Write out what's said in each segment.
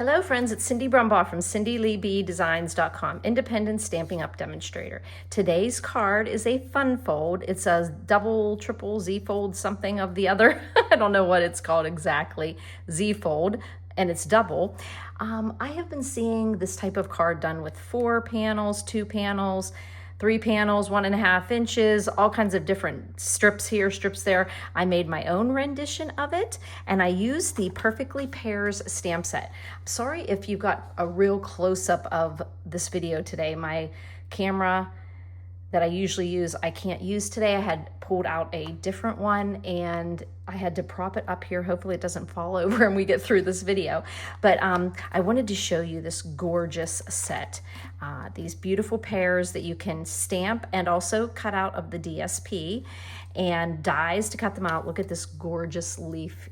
Hello friends, it's Cindy Brumbaugh from CindyLeeBDesigns.com, independent Stampin' Up! Demonstrator. Today's card is a fun fold. It's a double, triple, Z-fold, something of the other. I don't know what it's called exactly, Z-fold, and it's double. I have been seeing this type of card done with 4 panels, 2 panels, 3 panels, 1.5 inches, all kinds of different strips here, strips there. I made my own rendition of it, and I used the Perfectly Pears stamp set. I'm sorry if you got a real close-up of this video today. My camera that I usually use, I can't use today. I had pulled out a different one and I had to prop it up here. Hopefully it doesn't fall over and we get through this video. But I wanted to show you this gorgeous set. These beautiful pears that you can stamp and also cut out of the DSP, and dies to cut them out. Look at this gorgeous leaf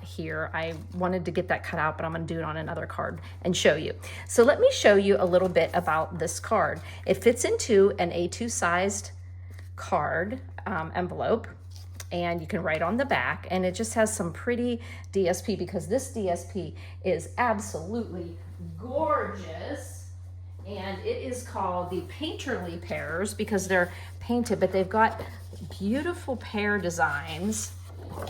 here. I wanted to get that cut out, but I'm going to do it on another card and show you. So let me show you a little bit about this card. It fits into an A2 sized card envelope, and you can write on the back, and it just has some pretty DSP because this DSP is absolutely gorgeous. And it is called the Painterly Pears because they're painted, but they've got beautiful pear designs,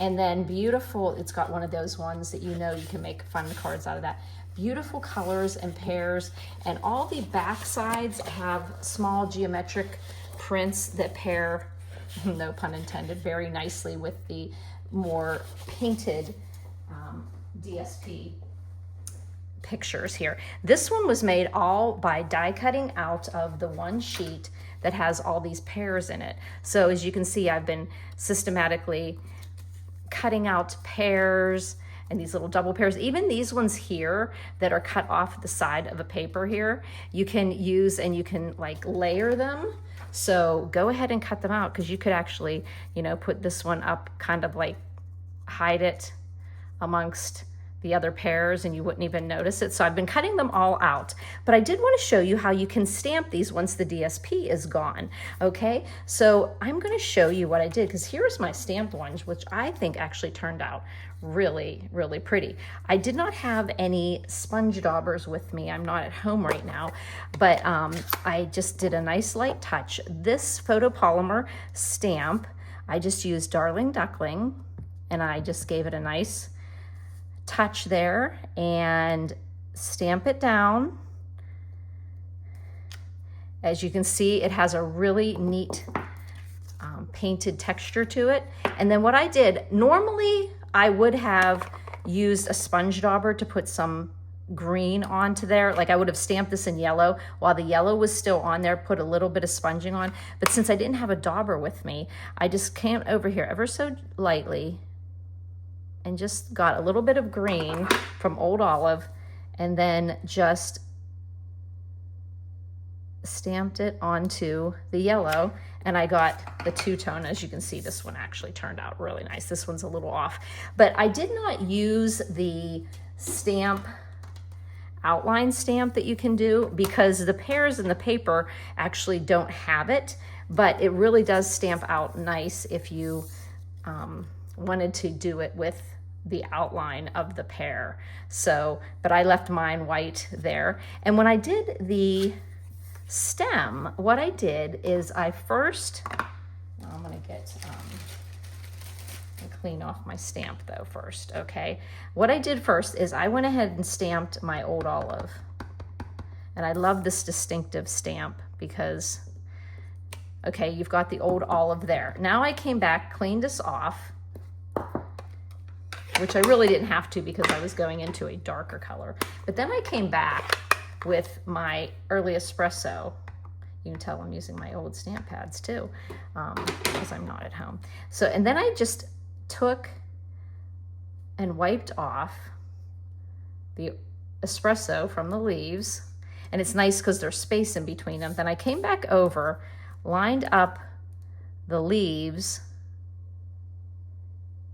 and then beautiful, it's got one of those ones that you know you can make fun cards out of that. Beautiful colors and pears, and all the back sides have small geometric prints that pair, no pun intended, very nicely with the more painted DSP pictures here. This one was made all by die cutting out of the one sheet that has all these pears in it. So as you can see, I've been systematically cutting out pears and these little double pears. Even these ones here that are cut off the side of a paper here, you can use and you can like layer them. So go ahead and cut them out because you could actually, you know, put this one up, kind of like hide it amongst the other pears and you wouldn't even notice it. So I've been cutting them all out, but I did want to show you how you can stamp these once the DSP is gone. Okay, so I'm going to show you what I did because here's my stamped ones, which I think actually turned out really, really pretty. I did not have any sponge daubers with me. I'm not at home right now, but I just did a nice light touch. This photopolymer stamp, I just used Darling Duckling, and I just gave it a nice touch there and stamp it down. As you can see, it has a really neat painted texture to it. And then what I did, normally I would have used a sponge dauber to put some green onto there. Like I would have stamped this in yellow while the yellow was still on there, put a little bit of sponging on. But since I didn't have a dauber with me, I just came over here ever so lightly and just got a little bit of green from Old Olive and then just stamped it onto the yellow, and I got the two-tone. As you can see, this one actually turned out really nice. This one's a little off, but I did not use the stamp outline stamp that you can do because the pears in the paper actually don't have it, but it really does stamp out nice if you wanted to do it with the outline of the pear. So, but I left mine white there. And when I did the stem, what I did is I first, I'm gonna get, clean off my stamp though first, okay? What I did first is I went ahead and stamped my Old Olive. And I love this distinctive stamp because, okay, you've got the Old Olive there. Now I came back, cleaned this off, which I really didn't have to because I was going into a darker color. But then I came back with my Early Espresso. You can tell I'm using my old stamp pads too, because I'm not at home. So, and then I just took and wiped off the espresso from the leaves. And it's nice because there's space in between them. Then I came back over, lined up the leaves,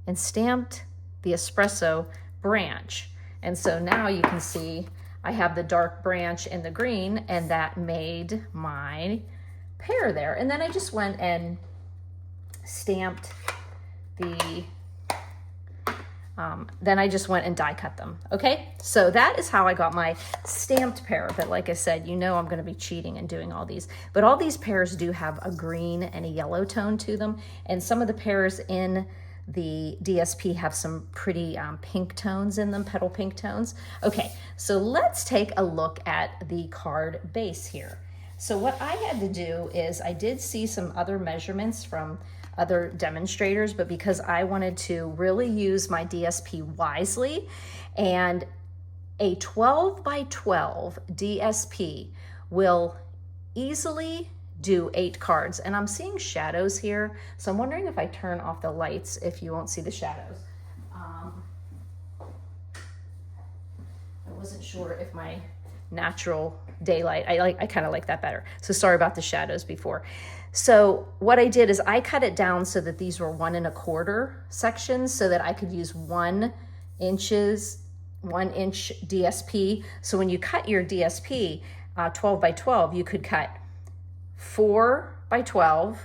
and stamped the espresso branch. And so now you can see I have the dark branch in the green, and that made my pear there. And then I just went and stamped the then I just went and die cut them. Okay, so that is how I got my stamped pear. But like I said, you know I'm going to be cheating and doing all these. But all these pears do have a green and a yellow tone to them. And some of the pears in the DSP have some pretty pink tones in them, petal pink tones. Okay, so let's take a look at the card base here. So what I had to do is I did see some other measurements from other demonstrators, but because I wanted to really use my DSP wisely, and a 12 by 12 DSP will easily do 8 cards. And I'm seeing shadows here, so I'm wondering if I turn off the lights if you won't see the shadows. I wasn't sure if my natural daylight, I kind of like that better. So sorry about the shadows before. So what I did is I cut it down so that these were 1 1/4 sections so that I could use 1 inch DSP. So when you cut your DSP 12 by 12, you could cut 4 by 12,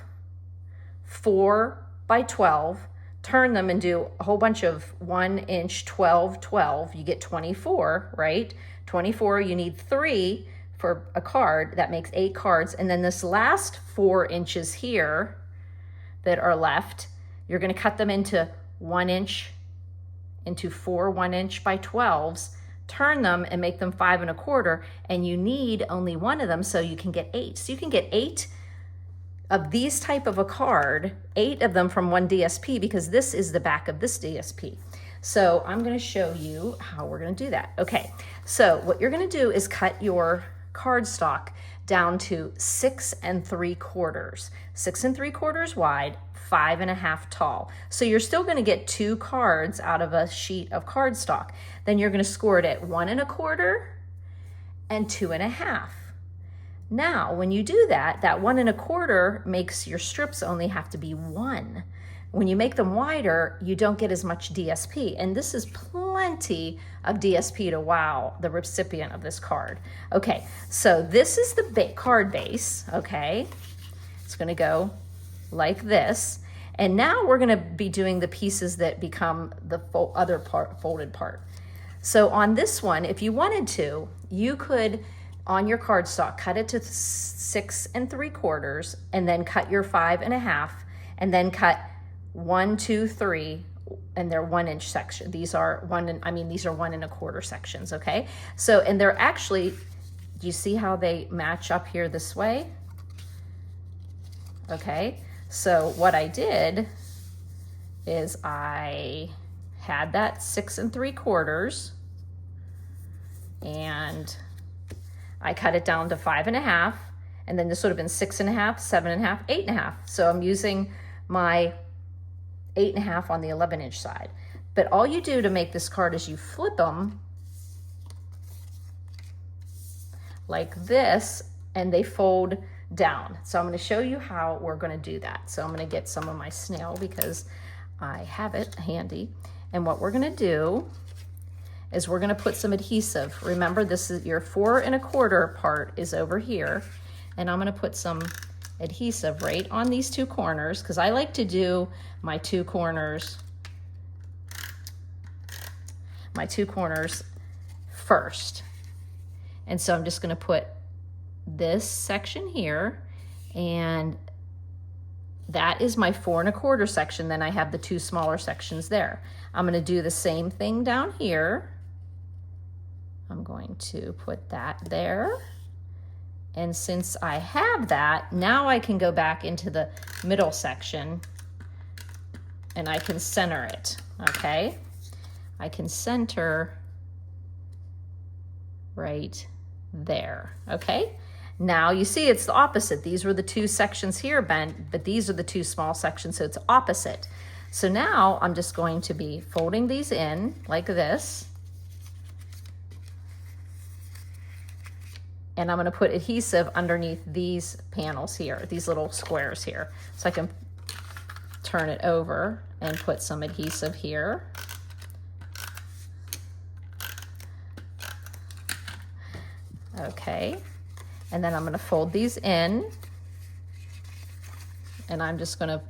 4 by 12, turn them and do a whole bunch of 1 inch 12, 12. You get 24, right? 24, you need 3 for a card. That makes 8 cards. And then this last 4 inches here that are left, you're going to cut them into 1 inch, into 4 1 inch by 12s, turn them and make them 5 1/4, and you need only 1 of them, so you can get 8. So you can get 8 of these type of a card, 8 of them from 1 DSP, because this is the back of this DSP. So I'm going to show you how we're going to do that. Okay, so what you're going to do is cut your cardstock down to 6 3/4, 6 3/4 wide, 5 1/2 tall. So you're still going to get 2 cards out of a sheet of cardstock. Then you're going to score it at 1 1/4 and 2 1/2. Now, when you do that, that 1 1/4 makes your strips only have to be 1. When you make them wider, you don't get as much DSP, and this is plenty of DSP to wow the recipient of this card. Okay, so this is the card base, okay? It's gonna go like this, and now we're gonna be doing the pieces that become the other folded part. So on this one, if you wanted to, you could, on your cardstock, cut it to 6 3/4, and then cut your 5 1/2, and then cut 1 2 3, and they're 1 inch section. These are these are 1 1/4 sections. Okay, so, and they're actually, do you see how they match up here this way? Okay, so what I did is I had that 6 3/4, and I cut it down to 5 1/2, and then this would have been 6 1/2, 7 1/2, 8 1/2. So I'm using my 8 1/2 on the 11 inch side. But all you do to make this card is you flip them like this, and they fold down. So I'm going to show you how we're going to do that. So I'm going to get some of my snail because I have it handy. And what we're going to do is we're going to put some adhesive. Remember, this is your 4 1/4 part is over here, and I'm going to put some adhesive right on these 2 corners, because I like to do my 2 corners first. And so I'm just going to put this section here, and that is my 4 1/4 section. Then I have the 2 smaller sections there. I'm going to do the same thing down here. I'm going to put that there. And since I have that, now I can go back into the middle section and I can center it, okay? I can center right there, okay? Now you see it's the opposite. These were the 2 sections here bent, but these are the 2 small sections, so it's opposite. So now I'm just going to be folding these in like this. And I'm going to put adhesive underneath these panels here, these little squares here. So I can turn it over and put some adhesive here. Okay, and then I'm going to fold these in, and I'm just going to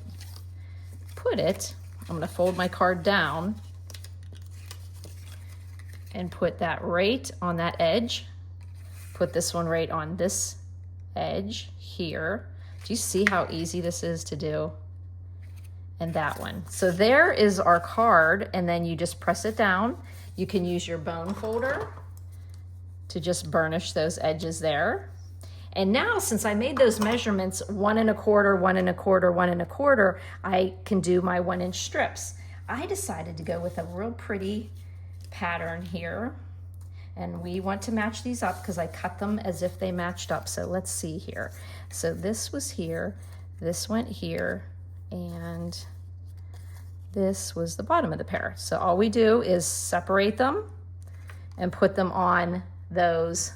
put it, I'm going to fold my card down and put that right on that edge. Put this one right on this edge here. Do you see how easy this is to do? And that one. So there is our card, and then you just press it down. You can use your bone folder to just burnish those edges there. And now, since I made those measurements 1 1/4, 1 1/4, 1 1/4, I can do my 1-inch strips. I decided to go with a real pretty pattern here. And we want to match these up because I cut them as if they matched up. So let's see here. So this was here, this went here, and this was the bottom of the pear. So all we do is separate them and put them on those.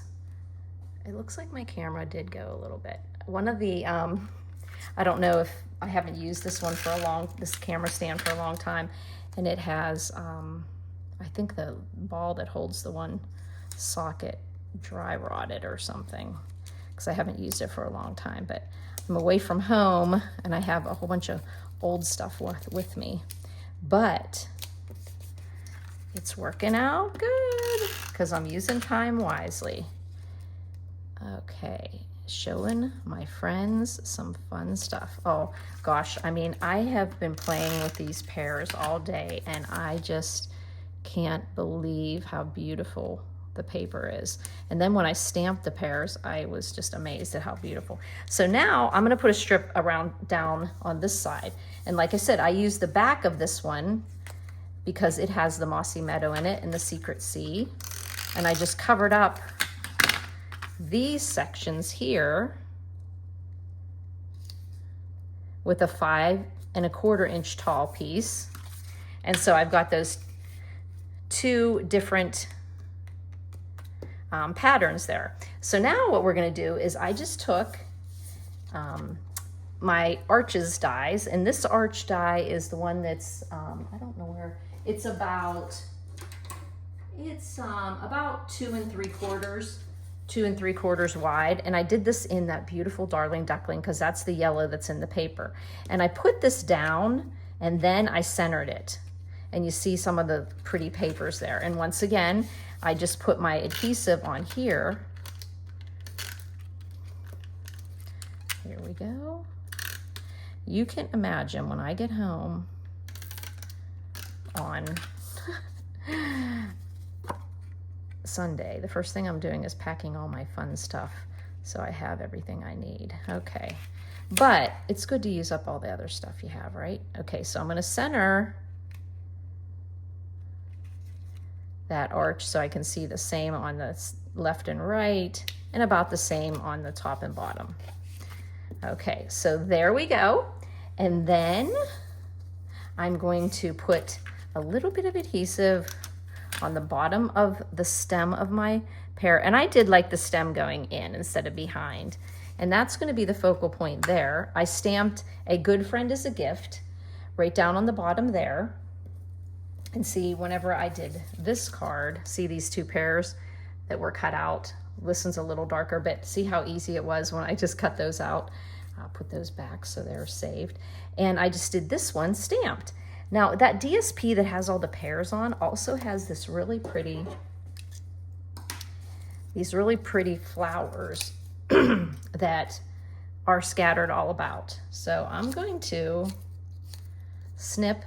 It looks like my camera did go a little bit. One of the, I don't know if I haven't used this one for this camera stand for a long time. And it has, I think the ball that holds the one socket dry rotted or something, because I haven't used it for a long time. But I'm away from home and I have a whole bunch of old stuff with me. But it's working out good because I'm using time wisely. Okay, showing my friends some fun stuff. Oh gosh, I mean, I have been playing with these pears all day and I just can't believe how beautiful the paper is. And then when I stamped the pears, I was just amazed at how beautiful. So now I'm gonna put a strip down on this side. And like I said, I use the back of this one because it has the mossy meadow in it and the secret sea. And I just covered up these sections here with a 5 1/4 inch tall piece. And so I've got those 2 different patterns there. So now what we're gonna do is I just took my arches dies, and this arch die is the one that's, I don't know where, it's about 2 3/4 wide, and I did this in that beautiful Darling Duckling because that's the yellow that's in the paper. And I put this down and then I centered it, and you see some of the pretty papers there. And once again, I just put my adhesive on here. Here we go. You can imagine when I get home on Sunday, the first thing I'm doing is packing all my fun stuff so I have everything I need. Okay, but it's good to use up all the other stuff you have, right? Okay, so I'm going to center that arch so I can see the same on the left and right and about the same on the top and bottom. Okay, so there we go. And then I'm going to put a little bit of adhesive on the bottom of the stem of my pear. And I did like the stem going in instead of behind. And that's going to be the focal point there. I stamped "A Good Friend is a Gift" right down on the bottom there. And see, whenever I did this card, see these 2 pears that were cut out? This one's a little darker, but see how easy it was when I just cut those out. I'll put those back so they're saved. And I just did this one stamped. Now that DSP that has all the pears on also has this really pretty, these really pretty flowers that are scattered all about. So I'm going to snip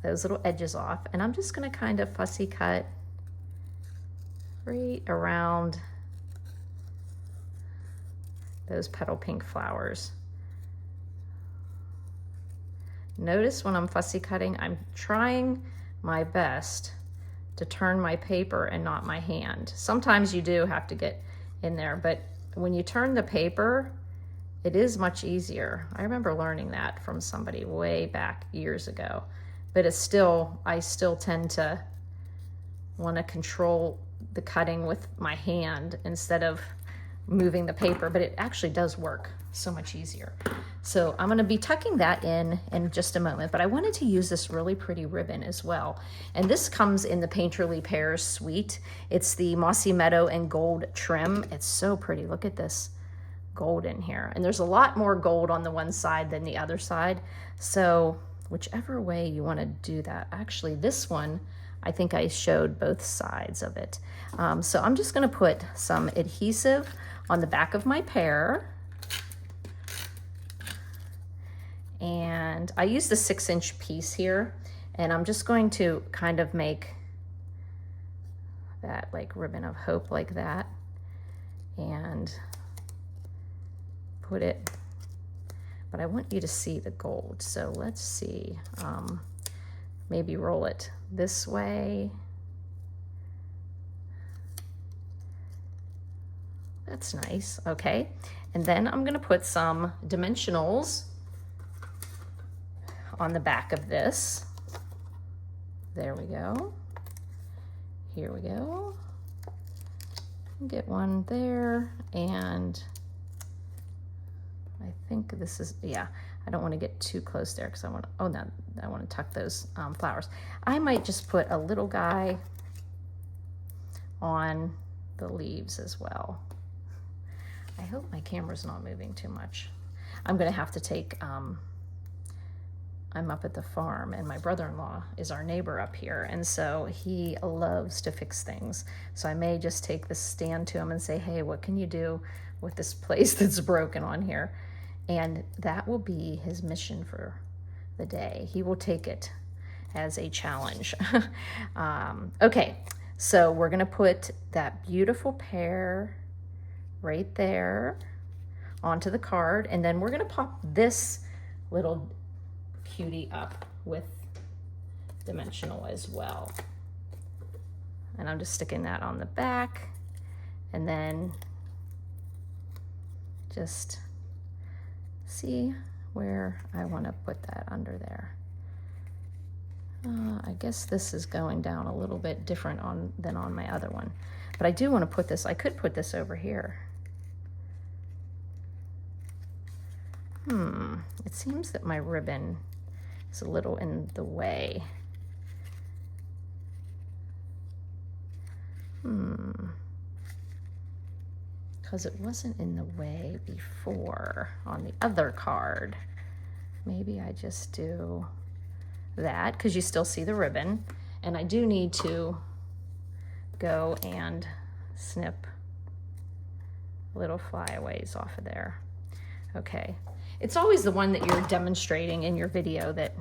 those little edges off, and I'm just going to kind of fussy cut right around those petal pink flowers. Notice when I'm fussy cutting, I'm trying my best to turn my paper and not my hand. Sometimes you do have to get in there, but when you turn the paper, it is much easier. I remember learning that from somebody way back years ago, but it's still, I still tend to want to control the cutting with my hand instead of moving the paper, but it actually does work so much easier. So I'm going to be tucking that in just a moment, but I wanted to use this really pretty ribbon as well. And this comes in the Painterly Pears suite. It's the Mossy Meadow and Gold trim. It's so pretty. Look at this gold in here. And there's a lot more gold on the one side than the other side. So whichever way you want to do that. Actually, this one I think I showed both sides of it. So I'm just gonna put some adhesive on the back of my pear. And I used a 6-inch piece here, and I'm just going to kind of make that like ribbon of hope like that and put it, but I want you to see the gold. So let's see, maybe roll it this way. That's nice, okay. And then I'm gonna put some dimensionals on the back of this. There we go. Here we go. Get one there, and I think this is, yeah, I don't want to get too close there because I want to, oh no, I want to tuck those flowers. I might just put a little guy on the leaves as well. I hope my camera's not moving too much. I'm gonna have to take, I'm up at the farm, and my brother-in-law is our neighbor up here, and so he loves to fix things. So I may just take this stand to him and say, hey, what can you do with this place that's broken on here? And that will be his mission for the day. He will take it as a challenge. Okay, so we're gonna put that beautiful pear right there onto the card, and then we're gonna pop this little cutie up with dimensional as well. And I'm just sticking that on the back, and then just see where I want to put that under there. I guess this is going down a little bit different than on my other one, but I do want to put this, I could put this over here. It seems that my ribbon is a little in the way. Because it wasn't in the way before on the other card. Maybe I just do that, because you still see the ribbon, and I do need to go and snip little flyaways off of there. Okay, it's always the one that you're demonstrating in your video that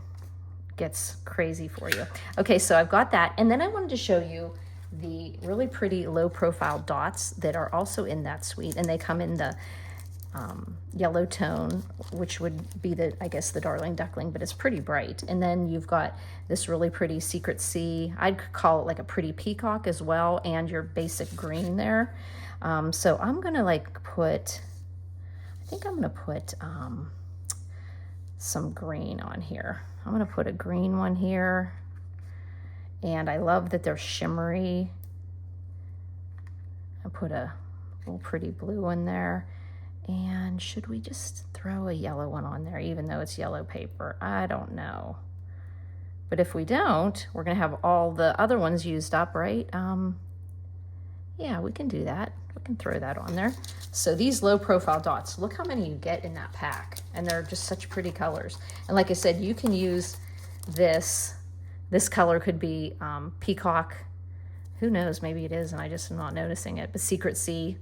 gets crazy for you. Okay, so I've got that, and then I wanted to show you the really pretty low profile dots that are also in that suite, and they come in the yellow tone, which would be the, I guess, the Darling Duckling, but it's pretty bright. And then you've got this really pretty Secret Sea. I'd call it like a pretty peacock as well, and your basic green there. So I'm gonna like put, I think I'm gonna put some green on here. I'm gonna put a green one here, and I love that they're shimmery. I put a little pretty blue one there. And should we just throw a yellow one on there, even though it's yellow paper? I don't know. But if we don't, we're gonna have all the other ones used up, right? Yeah, we can do that. We can throw that on there. So these low profile dots, look how many you get in that pack. And they're just such pretty colors. And like I said, you can use this. This color could be peacock. Who knows, maybe it is and I just am not noticing it, but Secret Sea.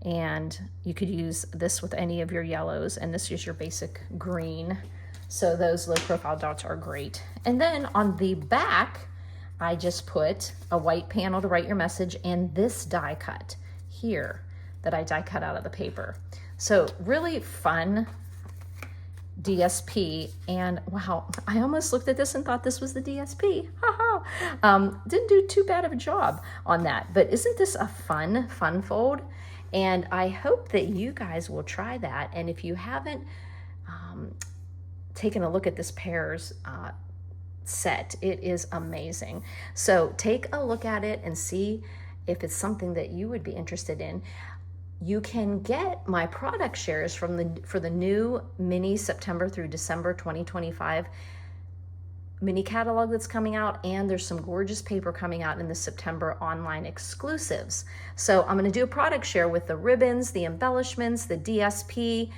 And you could use this with any of your yellows, and this is your basic green. So those low profile dots are great. And then on the back, I just put a white panel to write your message and this die cut here that I die cut out of the paper. So really fun DSP, and wow, I almost looked at this and thought this was the DSP. Didn't do too bad of a job on that, but isn't this a fun fold? And I hope that you guys will try that. And if you haven't taken a look at this Pears set, it is amazing. So take a look at it and see if it's something that you would be interested in. You can get my product shares for the new mini September through December 2025 mini catalog that's coming out, and there's some gorgeous paper coming out in the September online exclusives. So I'm going to do a product share with the ribbons, the embellishments, the DSP,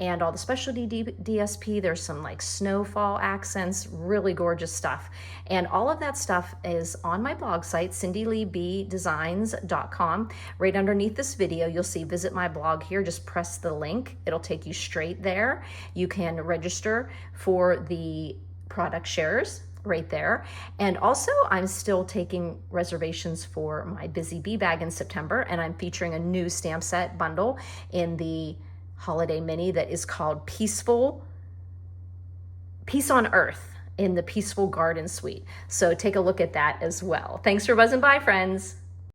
and all the specialty DSP. There's some like snowfall accents, really gorgeous stuff. And all of that stuff is on my blog site, cindyleeBdesigns.com. Right underneath this video, you'll see visit my blog here. Just press the link. It'll take you straight there. You can register for the product shares right there. And also I'm still taking reservations for my Busy Bee bag in September, and I'm featuring a new stamp set bundle in the holiday mini that is called Peace on Earth in the Peaceful Garden Suite. So take a look at that as well. Thanks for buzzing by, friends.